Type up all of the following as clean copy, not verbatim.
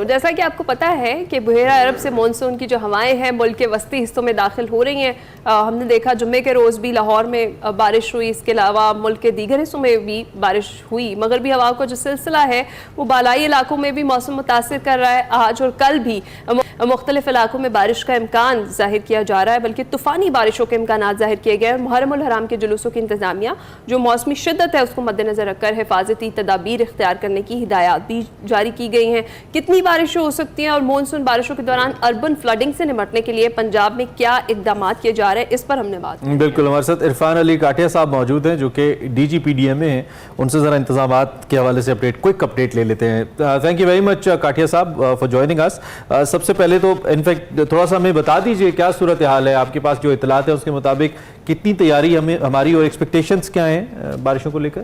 Monsoon, جیسا کہ آپ کو پتہ ہے کہ بحیرہ عرب سے مانسون کی جو ہوائیں ہیں ملک کے وسطی حصوں میں داخل ہو رہی ہیں. ہم نے دیکھا جمعے کے روز بھی لاہور میں بارش ہوئی، اس کے علاوہ ملک کے دیگر حصوں میں بھی بارش ہوئی. مغربی ہوا کا جو سلسلہ ہے وہ بالائی علاقوں میں بھی موسم متاثر کر رہا ہے. آج اور کل بھی مختلف علاقوں میں بارش کا امکان ظاہر کیا جا رہا ہے، بلکہ طوفانی بارشوں کے امکانات ظاہر کیے گئے ہیں. محرم الحرام کے جلوسوں کی انتظامیہ جو موسمی شدت ہے اس کو مد نظر رکھ کر حفاظتی تدابیر اختیار کرنے کی ہدایات بھی جاری کی گئی ہیں. کتنی بارشیں ہو سکتی ہیں اور مونسون بارشوں کے دوران اربن فلڈنگ سے نمٹنے کے لیے پنجاب میں کیا اقدامات کیے جا رہے ہیں، اس پر ہم نے بات کی. بالکل، ہمارے ساتھ عرفان علی کاٹیا صاحب موجود ہیں جو کہ D G P D M A ہیں. ان سے ذرا انتظامات کے حوالے سے کوئک اپڈیٹ لے لیتے ہیں. تھینک یو ویری مچ کاٹیا صاحب فار جوائننگ اس. سب سے پہلے تو انفیکٹ تھوڑا سا ہمیں بتا دیجئے کیا صورتحال ہے آپ کے پاس، جو اطلاعات ہیں اس کے مطابق کتنی تیاری ہماری اور ایکسپیکٹیشنز کیا ہیں بارشوں کو لے کر؟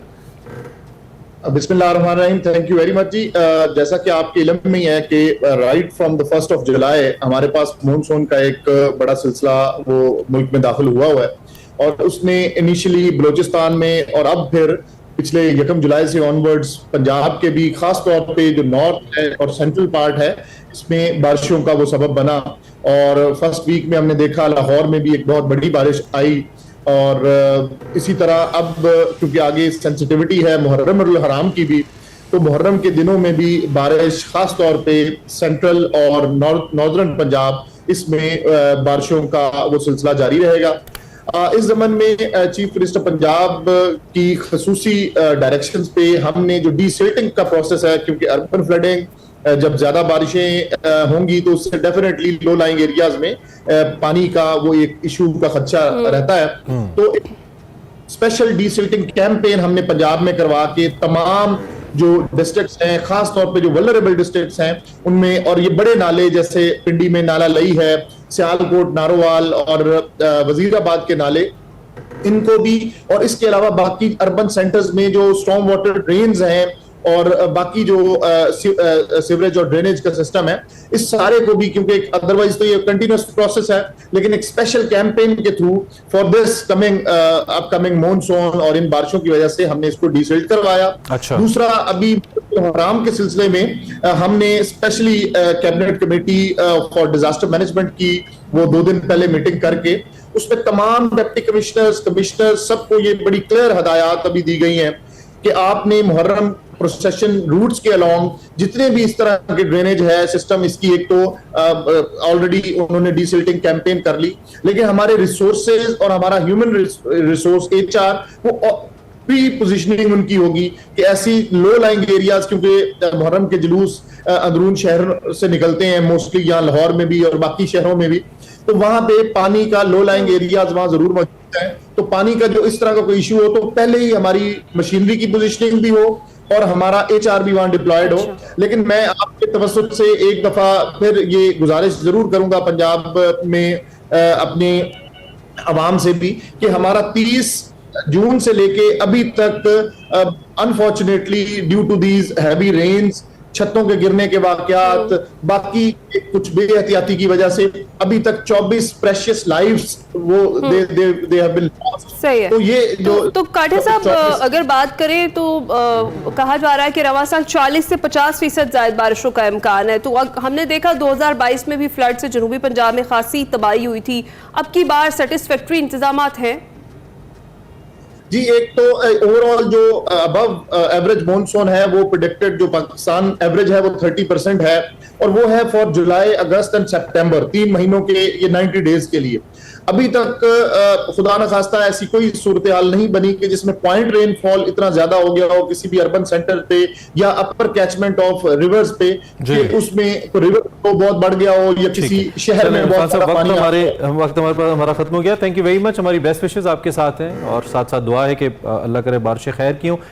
بسم اللہ الرحمن الرحیم. تھینک یو ویری مچ جی. جیسا کہ آپ کے علم میں ہی ہے کہ right from the 1st of July ہمارے پاس مونسون کا ایک بڑا سلسلہ وہ ملک میں داخل ہوا ہے، اور اس نے انیشلی بلوچستان میں اور اب پھر پچھلے 1 جولائی سے آنورڈز پنجاب کے بھی خاص طور پہ جو نارتھ ہے اور سینٹرل پارٹ ہے اس میں بارشوں کا وہ سبب بنا. اور فرسٹ ویک میں ہم نے دیکھا لاہور میں بھی ایک بہت بڑی بارش آئی، اور اسی طرح اب کیونکہ آگے سینسٹیوٹی ہے محرم الحرام کی بھی، تو محرم کے دنوں میں بھی بارش خاص طور پہ سینٹرل اور ناردرن پنجاب اس میں بارشوں کا وہ سلسلہ جاری رہے گا. اس زمن میں چیف منسٹر پنجاب کی خصوصی ڈائریکشنز پہ ہم نے جو ڈی سلٹنگ کا پروسیس ہے، کیونکہ اربن فلڈنگ جب زیادہ بارشیں ہوں گی تو اس سے ڈیفینیٹلی لو لائنگ ایریاز میں پانی کا وہ ایک ایشو کا خدشہ رہتا ہے. تو اسپیشل ڈی سلٹنگ کیمپین ہم نے پنجاب میں کروا کے تمام جو ڈسٹرکٹس ہیں، خاص طور پہ جو ولنریبل ڈسٹرکٹس ہیں ان میں، اور یہ بڑے نالے جیسے پنڈی میں نالا لئی ہے، سیالکوٹ، نارووال اور وزیر آباد کے نالے، ان کو بھی، اور اس کے علاوہ باقی اربن سینٹرز میں جو اسٹارم واٹر ڈرینز ہیں اور باقی جو سیوریج اور ڈرینیج کا سسٹم ہے، اس سارے کو بھی، کیونکہ ادروائز تو یہ کنٹینیوس پروسیس ہے، لیکن ایک اسپیشل کیمپین کے through for this up coming monsoon اور ان بارشوں کی وجہ سے ہم نے اس کو ڈی سلٹ کروایا. دوسرا، ابھی حرام کے سلسلے میں ہم نے specially cabinet committee for disaster management کی وہ 2 دن پہلے میٹنگ کر کے اس میں تمام ڈپٹی کمشنر سب کو یہ بڑی کلیئر ہدایات ابھی دی گئی ہیں کہ آپ نے محرم پروسیشن روٹس کے الانگ جتنے بھی اس طرح کے ڈرینیج ہے سسٹم، اس کی ایک تو آلریڈی انہوں نے ڈی سلٹنگ کیمپین کر لی، لیکن ہمارے ریسورسز اور ہمارا ہیومن ریسورس HR وہ پری پوزیشننگ ان کی ہوگی کہ ایسی لو لائنگ ایریاز، کیونکہ محرم کے جلوس اندرون شہر سے نکلتے ہیں موسٹلی، یہاں لاہور میں بھی اور باقی شہروں میں بھی، تو وہاں پہ پانی کا لو لائنگ ایریاز وہاں ضرور موجود ہے. تو پانی کا جو اس طرح کا کوئی ایشو ہو تو پہلے ہی ہماری مشینری کی پوزیشننگ بھی ہو اور ہمارا HR بھی وہاں ڈپلائیڈ ہو. لیکن میں آپ کے توسط سے ایک دفعہ پھر یہ گزارش ضرور کروں گا پنجاب میں اپنے عوام سے بھی کہ ہمارا 30 جون سے لے کے ابھی تک unfortunately due to these heavy rains, چھتوں کے گرنے کے واقعات، باقی کچھ بے احتیاطی کی وجہ سے ابھی تک 24 پریشیس لائفز وہ they have been lost. صحیح ہے. تو کاٹیا صاحب اگر بات کریں تو کہا جا رہا ہے کہ رواں سال 40 سے 50% زائد بارشوں کا امکان ہے. تو ہم نے دیکھا 2022 میں بھی فلڈ سے جنوبی پنجاب میں خاصی تباہی ہوئی تھی. اب کی بار سیٹسفیکٹری انتظامات ہیں؟ جی، ایک تو اوور آل جو ابو ایوریج مونسون ہے وہ پریڈکٹڈ جو پاکستان ایوریج ہے وہ 30% ہے، اور وہ ہے for July, August and September, 3 مہینوں کے یہ 90 ڈیز کے لیے. ابھی تک خدا نخواستہ ایسی کوئی صورتحال نہیں بنی کہ جس میں پوائنٹ رین فال اتنا زیادہ ہو گیا ہو کسی بھی اربن سینٹر پہ یا اپر کیچمنٹ آف ریورز پہ کہ اس میں ریور کو بہت بڑھ گیا ہو یا کسی شہر میں بہت سارا پانی. وقت ہمارا ختم ہو گیا. Thank you very much. ہماری بیسٹ وشز آپ کے ساتھ ہیں اور ساتھ ساتھ دعا ہے کہ اللہ کرے بارشیں خیر کی ہوں.